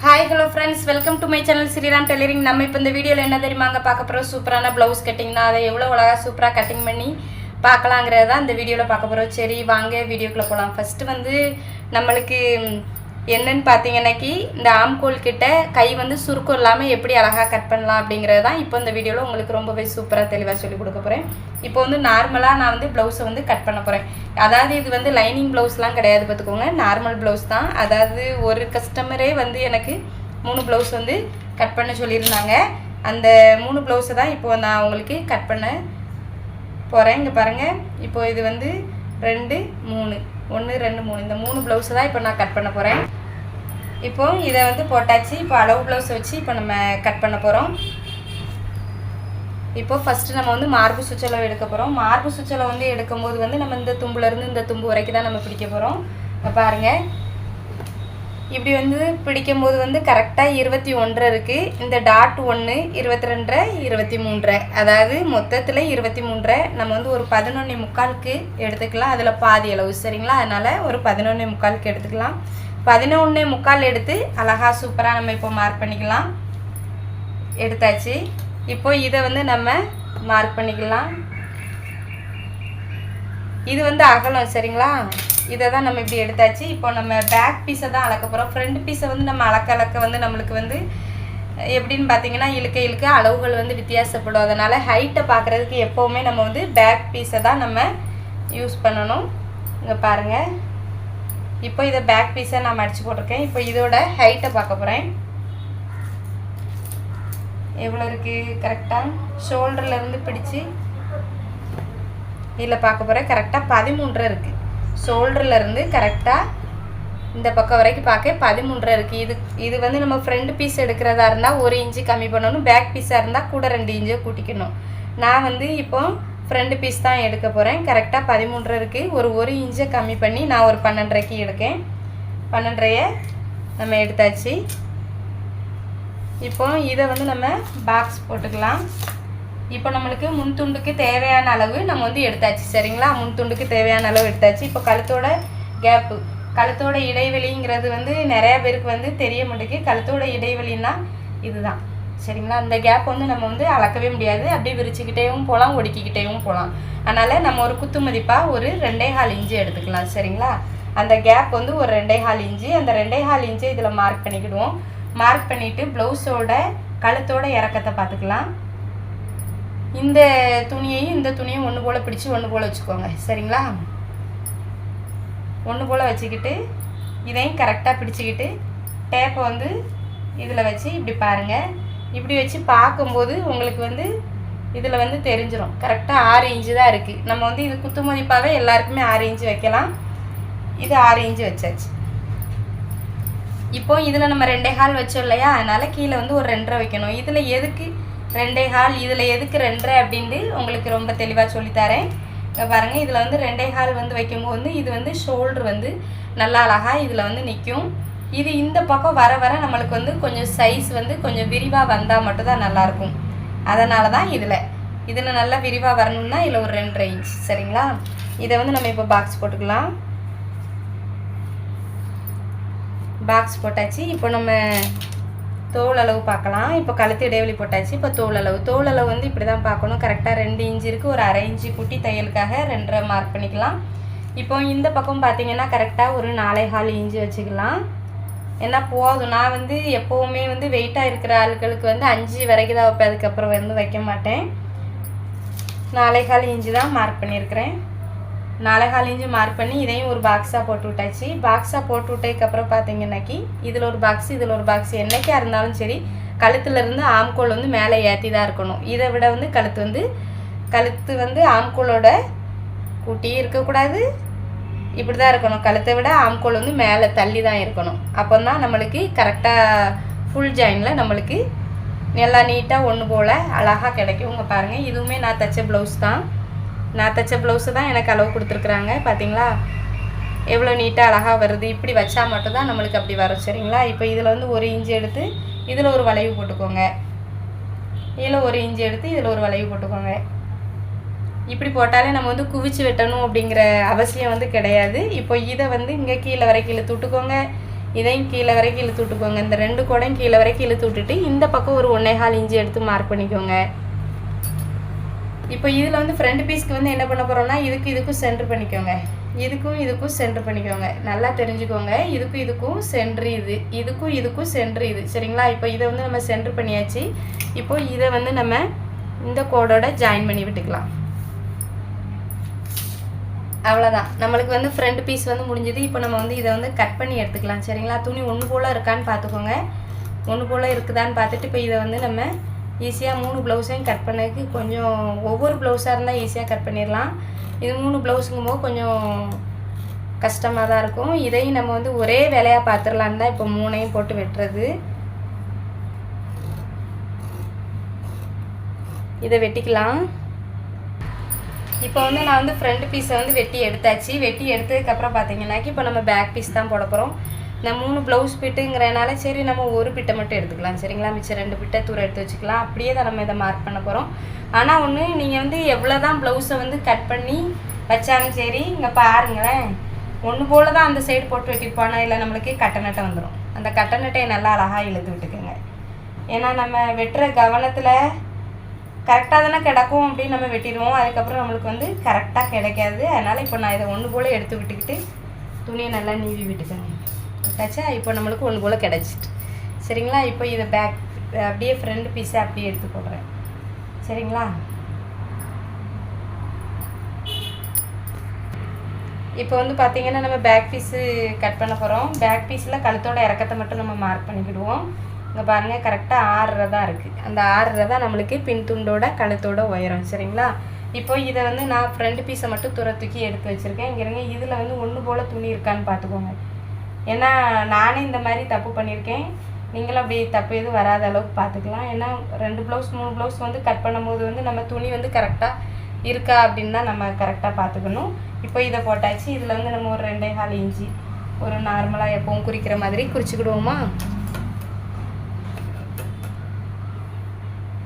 Hi hello friends, welcome to my channel Sriram tailoring. நம்ம இப்போ இந்த வீடியோவில் என்ன தெரியுமாங்க பார்க்க போகிறோம்? சூப்பரான ப்ளவுஸ் கட்டிங்னா அதை எவ்வளோ அழகாக சூப்பராக கட்டிங் பண்ணி பார்க்கலாங்கிறது தான் இந்த வீடியோவில் பார்க்க போகிறோம். சரி வாங்க வீடியோக்குள்ளே போகலாம். ஃபஸ்ட்டு வந்து நம்மளுக்கு என்னன்னு பார்த்தீங்கன்னாக்கி இந்த ஆம்கோல் கிட்ட கை வந்து சுருக்கம் இல்லாமல் எப்படி அழகாக கட் பண்ணலாம் அப்படிங்கிறது தான் இப்போ இந்த வீடியோவில் உங்களுக்கு ரொம்பவே சூப்பராக தெளிவாக சொல்லி கொடுக்க போகிறேன். இப்போ வந்து நார்மலாக நான் வந்து ப்ளவுஸை வந்து கட் பண்ண போகிறேன். அதாவது இது வந்து லைனிங் ப்ளவுஸ்லாம் கிடையாது, பார்த்துக்கோங்க, நார்மல் ப்ளவுஸ் தான். அதாவது ஒரு கஸ்டமரே வந்து எனக்கு 3 ப்ளவுஸ் வந்து கட் பண்ண சொல்லியிருந்தாங்க. அந்த 3 ப்ளவுஸை தான் இப்போ நான் உங்களுக்கு கட் பண்ண போகிறேன். இங்கே பாருங்கள், இப்போது இது வந்து 2 3 1 2 3 இந்த 3 ப்ளவுஸை தான் இப்போ நான் கட் பண்ண போகிறேன். இப்போது இதை வந்து போட்டாச்சு. இப்போ அளவு ப்ளவுஸை வச்சு இப்போ நம்ம கட் பண்ண போகிறோம். இப்போது ஃபஸ்ட்டு நம்ம வந்து மார்பு சுற்றளவு எடுக்க போகிறோம். மார்பு சுற்றளவு வந்து எடுக்கும்போது வந்து நம்ம இந்த தும்புலேருந்து இந்த தும்பு வரைக்கும் தான் நம்ம பிடிக்க போகிறோம். பாருங்கள், இப்படி வந்து பிடிக்கும்போது வந்து கரெக்டாக 21 இருக்குது. இந்த டாட் 1 22 23, அதாவது மொத்தத்தில் 23 நம்ம வந்து ஒரு 11.75க்கு எடுத்துக்கலாம். அதில் பாதி அளவு சரிங்களா, அதனால் ஒரு 11.75க்கு எடுத்துக்கலாம். 11.75 எடுத்து அழகாக சூப்பராக நம்ம இப்போ மார்க் பண்ணிக்கலாம். எடுத்தாச்சு. இப்போ இதை வந்து நம்ம மார்க் பண்ணிக்கலாம். இது வந்து அகலம் சரிங்களா, இதை தான் நம்ம இப்படி எடுத்தாச்சு. இப்போ நம்ம பேக் பீஸை தான் அளக்க போகிறோம். ஃப்ரண்ட் பீஸை வந்து நம்ம அளக்க வந்து நம்மளுக்கு வந்து எப்படின்னு பார்த்தீங்கன்னா இழுக்க அளவுகள் வந்து வித்தியாசப்படும். அதனால் ஹைட்டை பார்க்குறதுக்கு எப்போவுமே நம்ம வந்து பேக் பீஸை தான் நம்ம யூஸ் பண்ணணும். இங்கே பாருங்கள், இப்போ இதை பேக் பீஸை நான் மடித்து போட்டிருக்கேன். இப்போ இதோட ஹைட்டை பார்க்க போகிறேன். எவ்வளோ இருக்குது கரெக்டாக ஷோல்டர்லேருந்து பிடிச்சி இதில் பார்க்க போகிறேன். கரெக்டாக 13 இருக்குது. ஷோல்டர்லேருந்து கரெக்டாக இந்த பக்கம் வரைக்கும் பார்க்க 13 இருக்குது. இது வந்து நம்ம ஃப்ரண்ட் பீஸ் எடுக்கிறதா இருந்தால் 1 இன்ச்சு கம்மி பண்ணணும். பேக் பீஸாக இருந்தால் கூட 2 இன்ச்சு கூட்டிக்கணும். நான் வந்து இப்போ ஃப்ரண்ட் பீஸ் தான் எடுக்க போகிறேன். கரெக்டாக 13 இருக்குது. ஒரு 1 இன்ச்சை கம்மி பண்ணி நான் ஒரு 12.5க்கு எடுக்கேன். 12.5 நம்ம எடுத்தாச்சு. இப்போ இதை வந்து நம்ம பாக்ஸ் போட்டுக்கலாம். இப்போ நம்மளுக்கு முன்துண்டுக்கு தேவையான அளவு நம்ம வந்து எடுத்தாச்சு சரிங்களா. முன்துண்டுக்கு தேவையான அளவு எடுத்தாச்சு. இப்போ கழுத்தோட கேப்பு, கழுத்தோட இடைவெளிங்கிறது வந்து நிறையா பேருக்கு வந்து தெரிய மாட்டேங்குது. கழுத்தோட இடைவெளின்னா இதுதான் சரிங்களா. அந்த கேப் வந்து நம்ம வந்து அளக்கவே முடியாது. அப்படியே விரிச்சுக்கிட்டேவும் போகலாம், ஒடுக்கிக்கிட்டேவும் போகலாம். அதனால் நம்ம ஒரு குத்து மதிப்பாக ஒரு 2.25 இன்ச்சு எடுத்துக்கலாம் சரிங்களா. அந்த கேப் வந்து ஒரு 2.25 இன்ச்சு. அந்த 2.25 இன்ச்சு இதில் மார்க் பண்ணிக்கிடுவோம். மார்க் பண்ணிவிட்டு ப்ளவுஸோட கழுத்தோட இறக்கத்தை பார்த்துக்கலாம். இந்த துணியையும் இந்த துணியும் ஒன்று போல் பிடிச்சி ஒன்று போல் வச்சுக்கோங்க சரிங்களா. ஒன்று போல் வச்சுக்கிட்டு இதையும் கரெக்டாக பிடிச்சிக்கிட்டு டேப்பை வந்து இதில் வச்சு இப்படி பாருங்கள். இப்படி வச்சு பார்க்கும்போது உங்களுக்கு வந்து இதில் வந்து தெரிஞ்சிடும். கரெக்டாக 6 இன்ச்சு தான் இருக்குது. நம்ம வந்து இது குத்து மதிப்பாகவே எல்லாருக்குமே 6 இன்ச்சு வைக்கலாம். இது 6 இன்ச்சு வச்சாச்சு. இப்போ இதில் நம்ம 2.25 வச்சோம் இல்லையா, அதனால் கீழே வந்து ஒரு 2.5 வைக்கணும். இதில் எதுக்கு 2.25, இதில் எதுக்கு 2.5 அப்படின்ட்டு உங்களுக்கு ரொம்ப தெளிவாக சொல்லித்தரேன். இப்போ பாருங்கள், இதில் வந்து 2.25 வந்து வைக்கும்போது வந்து இது வந்து ஷோல்டர் வந்து நல்லா அழகாக இதில் வந்து நிற்கும். இது இந்த பக்கம் வர வர நம்மளுக்கு வந்து கொஞ்சம் சைஸ் வந்து கொஞ்சம் விரிவாக வந்தால் மட்டும்தான் நல்லாயிருக்கும். அதனால தான் இதில் நல்லா விரிவாக வரணும்னா இதில் ஒரு 2.5 இன்ச் சரிங்களா. இதை வந்து நம்ம இப்போ பாக்ஸ் போட்டுக்கலாம். பாக்ஸ் போட்டாச்சு. இப்போ நம்ம தோல் அளவு பார்க்கலாம். இப்போ கழுத்து இடைவெளி போட்டாச்சு. இப்போ தோல் அளவு வந்து இப்படி தான் பார்க்கணும். கரெக்டாக 2 இன்ச்சு இருக்குது. ஒரு 1/2 இன்ச்சு கூட்டி தையலுக்காக 2.5 மார்க் பண்ணிக்கலாம். இப்போ இந்த பக்கம் பார்த்தீங்கன்னா கரெக்டாக ஒரு 4.25 இன்ச்சு வச்சுக்கலாம். ஏன்னா போதும். நான் வந்து எப்போவுமே வந்து வெயிட்டாக இருக்கிற ஆட்களுக்கு வந்து 5 வரைக்கும் தான் வைப்பேன். அதுக்கப்புறம் வந்து வைக்க மாட்டேன். 4.25 இன்ச்சு தான் மார்க் பண்ணியிருக்கிறேன். 4.25 இன்ச்சு மார்க் பண்ணி இதையும் ஒரு பாக்ஸாக போட்டு விட்டாச்சு. பாக்ஸாக போட்டு விட்டதுக்கப்புறம் பார்த்தீங்கன்னாக்கி இதில் ஒரு பாக்ஸ் இதில் ஒரு பாக்ஸ் என்றைக்காக இருந்தாலும் சரி கழுத்துலேருந்து ஆம்கோல் வந்து மேலே ஏற்றி தான் இருக்கணும். இதை விட வந்து கழுத்து வந்து ஆம்கோலோட கூட்டியும் இருக்கக்கூடாது, இப்படி தான் இருக்கணும். கழுத்தை விட ஆம்கோல் வந்து மேலே தள்ளி தான் இருக்கணும். அப்போ தான் நம்மளுக்கு கரெக்டாக ஃபுல் ஜாயினில் நம்மளுக்கு நல்லா நீட்டாக ஒன்று போல் அழகாக கிடைக்கும். இங்கே பாருங்கள், இதுவுமே நான் தைச்ச ப்ளவுஸ் தான். நான் தைச்ச ப்ளவுஸு தான் எனக்கு அளவு கொடுத்துருக்குறாங்க. பார்த்தீங்களா எவ்வளோ நீட்டாக அழகாக வருது. இப்படி வச்சா மட்டும்தான் நம்மளுக்கு அப்படி வரும் சரிங்களா. இப்போ இதில் வந்து 1 இன்ச்சு எடுத்து இதில் ஒரு வளைவு போட்டுக்கோங்க. இதில் 1 இன்ச்சு எடுத்து இதில் ஒரு வளைவு போட்டுக்கோங்க. இப்படி போட்டாலே நம்ம வந்து குவிச்சு வெட்டணும் அப்படிங்கிற அவசியம் வந்து கிடையாது. இப்போ இதை வந்து இங்கே கீழே வரைக்கும் இழுத்து விட்டுக்கோங்க. இதையும் கீழே வரைக்கும் இழுத்து விட்டுக்கோங்க. இந்த 2 கோடையும் கீழே வரைக்கும் இழுத்து விட்டுட்டு இந்த பக்கம் ஒரு 1.25 இன்ச்சு எடுத்து மார்க் பண்ணிக்கோங்க. இப்போ இதில் வந்து ஃப்ரண்ட் பீஸ்க்கு வந்து என்ன பண்ண போகிறோம்னா இதுக்கும் சென்டர் பண்ணிக்கோங்க. இதுக்கும் சென்டர் பண்ணிக்கோங்க. நல்லா தெரிஞ்சுக்கோங்க. இதுக்கும் சென்ட்ரு இது, இதுக்கும் சென்ட்ரு இது. சரிங்களா? இப்போ இதை வந்து நம்ம சென்டர் பண்ணியாச்சு. இப்போ இதை வந்து நம்ம இந்த கோடோட ஜாயின் பண்ணி விட்டுக்கலாம். அவ்வளோதான், நம்மளுக்கு வந்து ஃப்ரண்ட் பீஸ் வந்து முடிஞ்சது. இப்போ நம்ம வந்து இதை வந்து கட் பண்ணி எடுத்துக்கலாம். சரிங்களா? துணி ஒன்று போல் இருக்கான்னு பார்த்துக்கோங்க. ஒன்று போல் இருக்குதான்னு பார்த்துட்டு இப்போ இதை வந்து நம்ம ஈஸியாக 3 ப்ளவுஸையும் கட் பண்ணதுக்கு கொஞ்சம் ஒவ்வொரு ப்ளவுஸாக இருந்தால் ஈஸியாக கட் பண்ணிடலாம். இது 3 ப்ளவுஸுங்கும்போது கொஞ்சம் கஷ்டமாக தான் இருக்கும். இதையும் நம்ம வந்து ஒரே வேலையாக பார்த்துடலான்னு தான் இப்போ 3ஐயும் போட்டு வெட்டுறது. இதை வெட்டிக்கலாம். இப்போ வந்து நான் வந்து ஃப்ரண்ட் பீஸை வந்து வெட்டி எடுத்தாச்சு. வெட்டி எடுத்ததுக்கப்புறம் பார்த்தீங்கன்னாக்கி இப்போ நம்ம பேக் பீஸ் தான் போட போகிறோம். இந்த 3 ப்ளவுஸ் பிட்டுங்கிறனால சரி நம்ம ஒரு பிட்டை மட்டும் எடுத்துக்கலாம். சரிங்களா? மிச்சம் 2 பிட்டை தூரம் எடுத்து வச்சுக்கலாம். அப்படியே தான் நம்ம இதை மார்க் பண்ண போகிறோம். ஆனால் ஒன்று, நீங்கள் வந்து எவ்வளோ தான் ப்ளவுஸை வந்து கட் பண்ணி வச்சாலும் சரி, இங்கே பாருங்களேன், ஒன்று போல் தான் அந்த சைடு போட்டு வெட்டிருப்பானா இல்லை நம்மளுக்கு கட்டை நட்டை வந்துடும். அந்த கட்டை நட்டையை நல்லா அழகாக இழுத்து விட்டுக்கோங்க. ஏன்னா நம்ம வெட்டுற கவனத்தில் கரெக்டாக தானே கிடக்கும் அப்படின்னு நம்ம வெட்டிடுவோம். அதுக்கப்புறம் நம்மளுக்கு வந்து கரெக்டாக கிடைக்காது. அதனால் இப்போ நான் இதை ஒன்று போல் எடுத்து விட்டுக்கிட்டு துணியை நல்லா நீவி விட்டுக்கோங்க. விட்டாச்சா? இப்போ நம்மளுக்கு ஒன்று போல் கிடச்சிட்டு. சரிங்களா? இப்போ இதை பேக் அப்படியே ஃப்ரண்ட் பீஸை அப்படியே எடுத்து போடுறேன். சரிங்களா? இப்போ வந்து பார்த்திங்கன்னா நம்ம பேக் பீஸு கட் பண்ண போகிறோம். பேக் பீஸில் கழுத்தோட இறக்கத்தை மட்டும் நம்ம மார்க் பண்ணிக்கிடுவோம். இங்கே பாருங்கள், கரெக்டாக 6 தான் இருக்குது. அந்த 6 தான் நம்மளுக்கு பின் துண்டோட கழுத்தோட உயரம். சரிங்களா? இப்போ இதை வந்து நான் ஃப்ரண்ட் பீஸை மட்டும் தூக்கி எடுத்து வச்சுருக்கேன். இங்கேருங்க, இதில் வந்து ஒன்று போல் துணி இருக்கான்னு பார்த்துக்கோங்க. ஏன்னா நானே இந்த மாதிரி தப்பு பண்ணியிருக்கேன். நீங்களும் அப்படி தப்பு எதுவும் வராத அளவுக்கு பார்த்துக்கலாம். ஏன்னா 2 ப்ளவுஸ் 3 ப்ளவுஸ் வந்து கட் பண்ணும்போது வந்து நம்ம துணி வந்து கரெக்டாக இருக்கா அப்படின்னு தான் நம்ம கரெக்டாக பார்த்துக்கணும். இப்போ இதை போட்டாச்சு. இதில் வந்து நம்ம ஒரு 2.25 இன்ச்சு ஒரு நார்மலாக எப்பவும் குறிக்கிற மாதிரி குறிச்சிக்கிடுவோமா?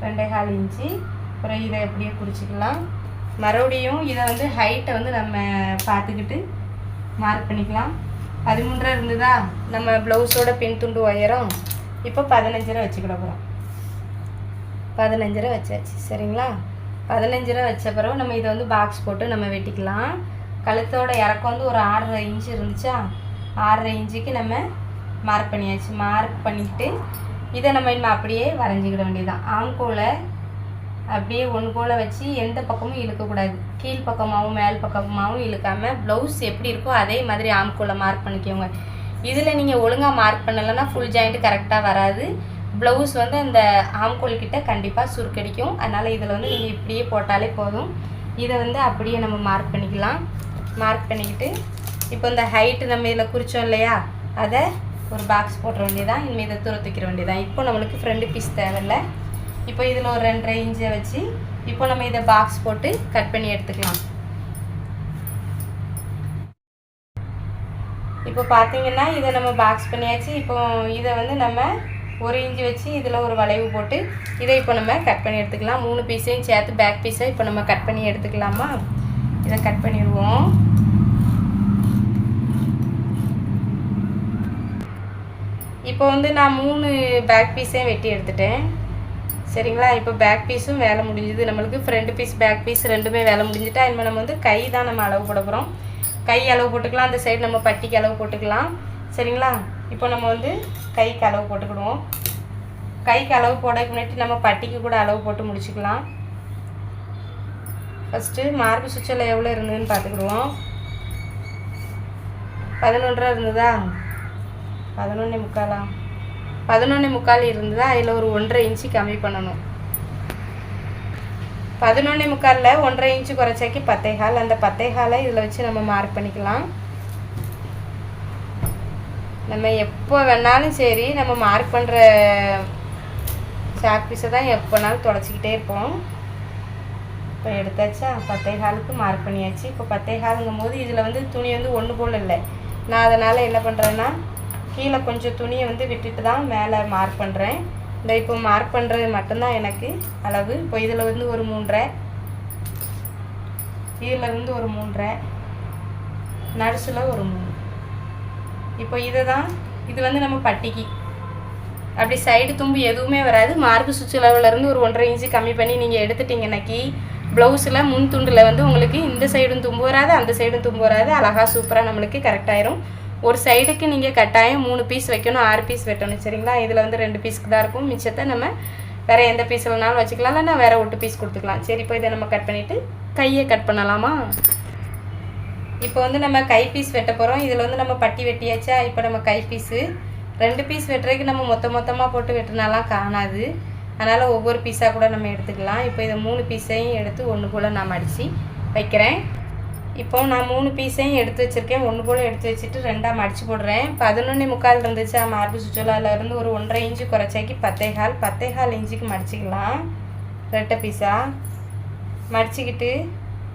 2.25 இன்ச்சு. அப்புறம் இதை எப்படியே குறிச்சிக்கலாம். மறுபடியும் இதை வந்து ஹைட்டை வந்து நம்ம பார்த்துக்கிட்டு மார்க் பண்ணிக்கலாம். 13 இருந்ததா நம்ம ப்ளவுஸோட பின் துண்டு உயரம். இப்போ 15 வச்சுக்கிட போகிறோம். 15 வச்சாச்சு. சரிங்களா? 15 வச்ச பிறகு நம்ம இதை வந்து பாக்ஸ் போட்டு நம்ம வெட்டிக்கலாம். கழுத்தோட இறக்கம் வந்து ஒரு 6.5 இன்ச்சு இருந்துச்சா, 6.5 இன்ச்சுக்கு நம்ம மார்க் பண்ணியாச்சு. மார்க் பண்ணிக்கிட்டு இதை நம்ம இன்னும் அப்படியே வரைஞ்சிக்கிட வேண்டியதுதான். ஆம்கோலை அப்படியே ஒன்று போல் வச்சு எந்த பக்கமும் இழுக்கக்கூடாது. கீழ் பக்கமாகவும் மேல் பக்கமாகவும் இழுக்காமல் ப்ளவுஸ் எப்படி இருக்கோ அதே மாதிரி ஆம்கோலை மார்க் பண்ணிக்கோங்க. இதில் நீங்கள் ஒழுங்காக மார்க் பண்ணலைன்னா ஃபுல் ஜாயிண்ட்டு கரெக்டாக வராது. ப்ளவுஸ் வந்து அந்த ஆம்கோல் கிட்ட கண்டிப்பாக சுருக்கடிக்கும். அதனால் இதில் வந்து நீங்கள் இப்படியே போட்டாலே போதும். இதை வந்து அப்படியே நம்ம மார்க் பண்ணிக்கலாம். மார்க் பண்ணிக்கிட்டு இப்போ இந்த ஹைட்டு நம்ம இதில் குறித்தோம் இல்லையா, அதை ஒரு பாக்ஸ் போட்டுற வேண்டியதான். இனிமேல் இதை தூக்கிற வேண்டியதான். இப்போ நம்மளுக்கு ஃப்ரண்ட் பீஸ் தேவையில்லை. இப்போ இதில் ஒரு 2.5 இன்ச்சை வச்சு இப்போ நம்ம இதை பாக்ஸ் போட்டு கட் பண்ணி எடுத்துக்கலாம். இப்போ பார்த்தீங்கன்னா இதை நம்ம பாக்ஸ் பண்ணியாச்சு. இப்போ இதை வந்து நம்ம 1 இன்ச்சு வச்சு இதில் ஒரு வளைவு போட்டு இதை இப்போ நம்ம கட் பண்ணி எடுத்துக்கலாம். 3 பீஸையும் சேர்த்து பேக் பீஸை இப்போ நம்ம கட் பண்ணி எடுத்துக்கலாமா? இதை கட் பண்ணிடுவோம். இப்போ வந்து நான் 3 பேக் பீஸையும் வெட்டி எடுத்துட்டேன். சரிங்களா? இப்போ பேக் பீஸும் வேலை முடிஞ்சுது. நம்மளுக்கு ஃப்ரண்ட் பீஸ் பேக் பீஸ் ரெண்டுமே வேலை முடிஞ்சுட்டா இனிமேல் நம்ம வந்து கை தான் நம்ம அளவு போட போகிறோம். கை அளவு போட்டுக்கலாம். அந்த சைடு நம்ம பட்டிக்கு அளவு போட்டுக்கலாம். சரிங்களா? இப்போ நம்ம வந்து கைக்கு அளவு போட்டுக்கிடுவோம். கைக்கு அளவு போடக்கு முன்னாடி நம்ம பட்டிக்கு கூட அளவு போட்டு முடிச்சுக்கலாம். ஃபஸ்ட்டு மார்பு சுற்றில் எவ்வளோ இருந்ததுன்னு பார்த்துக்கிடுவோம். 11 இருந்ததா? 11.25 11.25 இருந்ததா? அதில் ஒரு 1.5 இன்ச்சு கம்மி பண்ணணும். 11.25 1.5 இன்ச்சு குறைச்சாக்கி 10.25. அந்த 10.25 இதில் வச்சு நம்ம மார்க் பண்ணிக்கலாம். நம்ம எப்போ வேணாலும் சரி நம்ம மார்க் பண்ணுற சாக் பீஸை தான் எப்போனாலும் தொடச்சிக்கிட்டே இருப்போம். இப்போ எடுத்தாச்சா? 10.25க்கு மார்க் பண்ணியாச்சு. இப்போ 10.25ங்கும் போது இதில் வந்து துணி வந்து ஒன்று போல் இல்லை. நான் அதனால் என்ன பண்ணுறேன்னா கீழே கொஞ்சம் துணியை வந்து விட்டுட்டு தான் மேலே மார்க் பண்ணுறேன். இந்த இப்போ மார்க் பண்ணுறது மட்டும்தான் எனக்கு அளவு. இப்போ இதில் வந்து ஒரு 3.5, இதில் இருந்து ஒரு 3.5, நடுசில் ஒரு 3. இப்போ இதை தான் இது வந்து நம்ம பட்டிக்கு. அப்படி சைடு தும்பு எதுவுமே வராது. மார்பு சுற்றளவுலேருந்து ஒரு 1.5 இன்ச்சு கம்மி பண்ணி நீங்கள் எடுத்துட்டிங்கன்னாக்கி ப்ளவுஸில் முன் துண்டில் வந்து உங்களுக்கு இந்த சைடும் தும்பு வராது, அந்த சைடும் தும்பு வராது. அழகாக சூப்பராக நம்மளுக்கு கரெக்டாயிரும். ஒரு சைடுக்கு நீங்கள் கட்டாயம் 3 பீஸ் வைக்கணும், 6 பீஸ் வெட்டணும். சரிங்களா? இதில் வந்து 2 பீஸ்க்கு தான் இருக்கும். மிச்சத்தை நம்ம வேறு எந்த பீஸ் வேணாலும் வச்சுக்கலாம், இல்லைன்னா வேறு 1 பீஸ் கொடுத்துக்கலாம். சரி, இப்போ இதை நம்ம கட் பண்ணிவிட்டு கையை கட் பண்ணலாமா? இப்போ வந்து நம்ம கை பீஸ் வெட்ட போகிறோம். இதில் வந்து நம்ம பட்டி வெட்டியாச்சா? இப்போ நம்ம கை பீஸு 2 பீஸ் வெட்டுறதுக்கு நம்ம மொத்தமாக போட்டு வெட்டினாலாம் காணாது. அதனால் ஒவ்வொரு பீஸாக கூட நம்ம எடுத்துக்கலாம். இப்போ இதை 3 பீஸையும் எடுத்து ஒன்று போல் நான் மடித்து வைக்கிறேன். இப்போ நான் 3 பீஸையும் எடுத்து வச்சுருக்கேன். ஒன்று போல் எடுத்து வச்சுட்டு 2ஆக மடித்து போடுறேன். 11.25 இருந்துச்சா மார்பு சுற்றளவுலேருந்து ஒரு 1.5 இன்ச்சு குறைச்சாக்கி 10.25 இன்ச்சுக்கு மடிச்சிக்கலாம். ரெட்டை பீஸாக மடிச்சுக்கிட்டு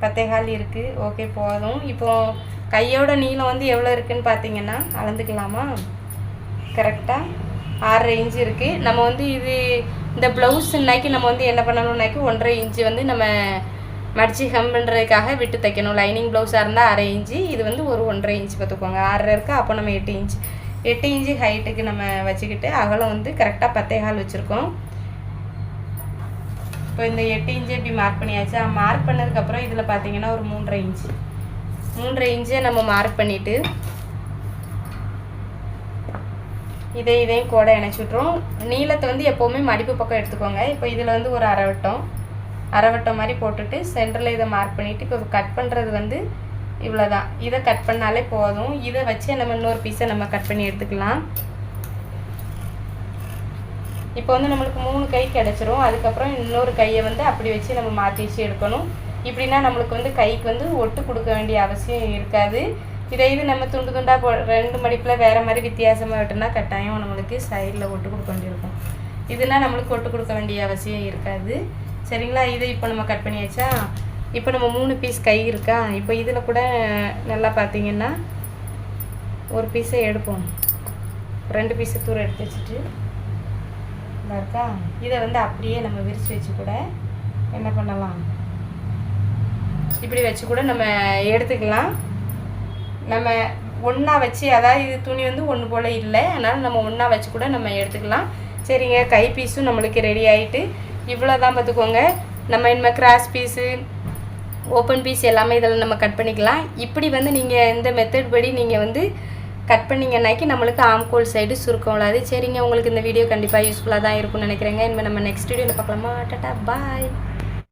10.25 இருக்குது. ஓகே, போதும். இப்போது கையோட நீளம் வந்து எவ்வளோ இருக்குதுன்னு பார்த்தீங்கன்னா அளந்துக்கலாமா? கரெக்டாக 6.5 இன்ச்சு இருக்குது. நம்ம வந்து இது இந்த ப்ளவுஸ்னாக்கி நம்ம வந்து என்ன பண்ணணும்னாக்கி 1.5 இன்ச்சு வந்து நம்ம மடித்து ஹம் பண்ணுறதுக்காக விட்டு தைக்கணும். லைனிங் ப்ளவுஸாக இருந்தால் 1/2 இன்ச்சு, இது வந்து ஒரு 1.5 இன்ச்சு பார்த்துக்கோங்க. 6 இருக்குது, அப்போ நம்ம 8 இன்ச்சு ஹைட்டுக்கு நம்ம வச்சுக்கிட்டு அகலம் வந்து கரெக்டாக 10.25 வச்சுருக்கோம். இப்போ இந்த 8 இன்ச்சு இப்படி மார்க் பண்ணியாச்சா? மார்க் பண்ணதுக்கப்புறம் இதில் பார்த்தீங்கன்னா ஒரு 3.5 இன்ச்சை நம்ம மார்க் பண்ணிவிட்டு இதையும் கூட இணைச்சி விட்ருவோம். நீளத்தை வந்து எப்போவுமே மடிப்பு பக்கம் எடுத்துக்கோங்க. இப்போ இதில் வந்து ஒரு அரை வட்டம் மாதிரி போட்டுட்டு சென்டரில் இதை மார்க் பண்ணிவிட்டு இப்போ கட் பண்ணுறது வந்து இவ்வளோ தான். இதை கட் பண்ணாலே போதும். இதை வச்சு நம்ம இன்னொரு பீஸை நம்ம கட் பண்ணி எடுத்துக்கலாம். இப்போ வந்து நம்மளுக்கு 3 கை கிடச்சிரும். அதுக்கப்புறம் இன்னொரு கையை வந்து அப்படி வச்சு நம்ம மாற்றி வச்சு எடுக்கணும். இப்படின்னா நம்மளுக்கு வந்து கைக்கு வந்து ஒட்டு கொடுக்க வேண்டிய அவசியம் இருக்காது. இது நம்ம துண்டாக 2 மடிப்பில் வேறு மாதிரி வித்தியாசமாக வெட்டினா கட்டாயம் நம்மளுக்கு சைடில் ஒட்டு கொடுக்க வேண்டியிருக்கும். இதுனா நம்மளுக்கு ஒட்டு கொடுக்க வேண்டிய அவசியம் இருக்காது. சரிங்களா? இதை இப்போ நம்ம கட் பண்ணியாச்சா? இப்போ நம்ம 3 பீஸ் கை இருக்கா? இப்போ இதில் கூட நல்லா பார்த்தீங்கன்னா ஒரு பீஸை எடுப்போம். 2 பீஸை தூரம் எடுத்து வச்சுட்டு இருக்கா, இதை வந்து அப்படியே நம்ம விரித்து வச்சு கூட என்ன பண்ணலாம், இப்படி வச்சு கூட நம்ம எடுத்துக்கலாம். நம்ம ஒன்றா வச்சு, அதாவது இது துணி வந்து ஒன்று போல் இல்லை, அதனால் நம்ம ஒன்றா வச்சு கூட நம்ம எடுத்துக்கலாம். சரிங்க, கை பீஸும் நம்மளுக்கு ரெடி ஆகிட்டு இவ்வளோ தான் பார்த்துக்கோங்க. நம்ம இனிமேல் கிராஸ் பீஸு, ஓப்பன் பீஸ் எல்லாமே இதில் நம்ம கட் பண்ணிக்கலாம். இப்படி வந்து நீங்கள் இந்த மெத்தட் படி நீங்கள் வந்து கட் பண்ணிங்கன்னாக்கி நம்மளுக்கு ஆம்கோல் சைடு சுருக்கம் விடாது. சரிங்க, உங்களுக்கு இந்த வீடியோ கண்டிப்பாக யூஸ்ஃபுல்லாக தான் இருக்கும்னு நினைக்கிறேங்க. இனிமேல் நம்ம நெக்ஸ்ட் வீடியோவில் பார்க்கலாமா? டாடா, பாய்.